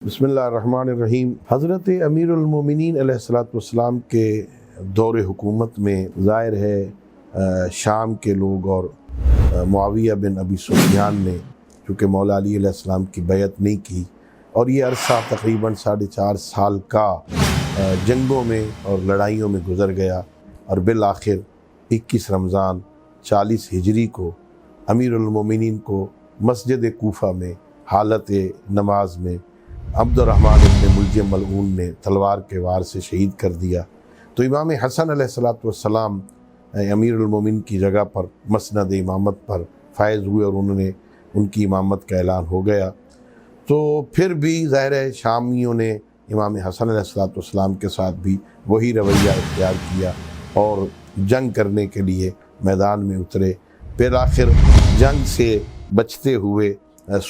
بسم اللہ الرحمن الرحیم۔ حضرت امیر المومنین علیہ الصلوۃ والسلام کے دور حکومت میں ظاہر ہے شام کے لوگ اور معاویہ بن ابی سفیان نے چونکہ مولا علی علیہ السلام کی بیعت نہیں کی اور یہ عرصہ تقریباً 4.5 سال کا جنگوں میں اور لڑائیوں میں گزر گیا اور بالآخر 21 رمضان 40 ہجری کو امیر المومنین کو مسجد کوفہ میں حالت نماز میں عبد الرحمن ابن ملجم ملعون نے تلوار کے وار سے شہید کر دیا۔ تو امام حسن علیہ الصلوۃ والسلام امیر المومنین کی جگہ پر مسند امامت پر فائز ہوئے اور انہوں نے ان کی امامت کا اعلان ہو گیا۔ تو پھر بھی ظاہر ہے شامیوں نے امام حسن علیہ الصلوۃ والسلام کے ساتھ بھی وہی رویہ اختیار کیا اور جنگ کرنے کے لیے میدان میں اترے۔ بالآخر جنگ سے بچتے ہوئے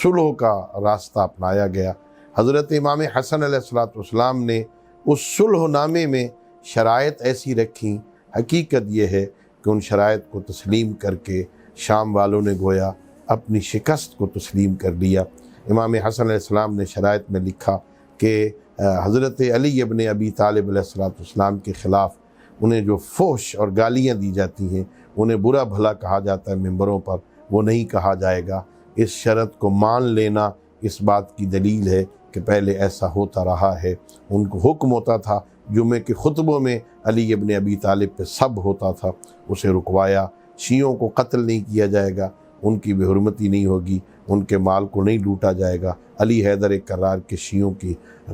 صلح کا راستہ اپنایا گیا۔ حضرت امام حسن علیہ الصلوۃ والسلام نے اس صلح نامے میں شرائط ایسی رکھیں، حقیقت یہ ہے کہ ان شرائط کو تسلیم کر کے شام والوں نے گویا اپنی شکست کو تسلیم کر لیا۔ امام حسن علیہ السلام نے شرائط میں لکھا کہ حضرت علی ابن ابی طالب علیہ الصلوۃ والسلام کے خلاف انہیں جو فحش اور گالیاں دی جاتی ہیں، انہیں برا بھلا کہا جاتا ہے ممبروں پر، وہ نہیں کہا جائے گا۔ اس شرط کو مان لینا اس بات کی دلیل ہے کہ پہلے ایسا ہوتا رہا ہے۔ ان کو حکم ہوتا تھا، جمعے کے خطبوں میں علی ابن ابی طالب پہ سب ہوتا تھا، اسے رکوایا۔ شیعوں کو قتل نہیں کیا جائے گا، ان کی بے حرمتی نہیں ہوگی، ان کے مال کو نہیں لوٹا جائے گا۔ علی حیدر کرار کے شیعوں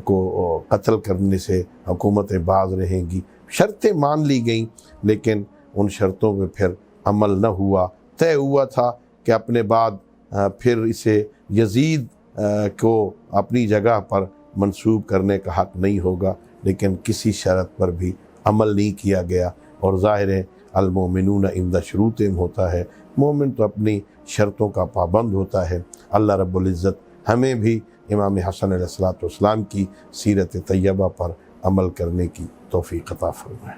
کو قتل کرنے سے حکومتیں باز رہیں گی۔ شرطیں مان لی گئیں، لیکن ان شرطوں پہ پھر عمل نہ ہوا۔ طے ہوا تھا کہ اپنے بعد پھر اسے یزید کو اپنی جگہ پر منسوب کرنے کا حق نہیں ہوگا، لیکن کسی شرط پر بھی عمل نہیں کیا گیا۔ اور ظاہر ہے المومنون عند شروطہم ہوتا ہے، مومن تو اپنی شرطوں کا پابند ہوتا ہے۔ اللہ رب العزت ہمیں بھی امام حسن علیہ الصلوۃ والسلام کی سیرت طیبہ پر عمل کرنے کی توفیق عطا فرمائے۔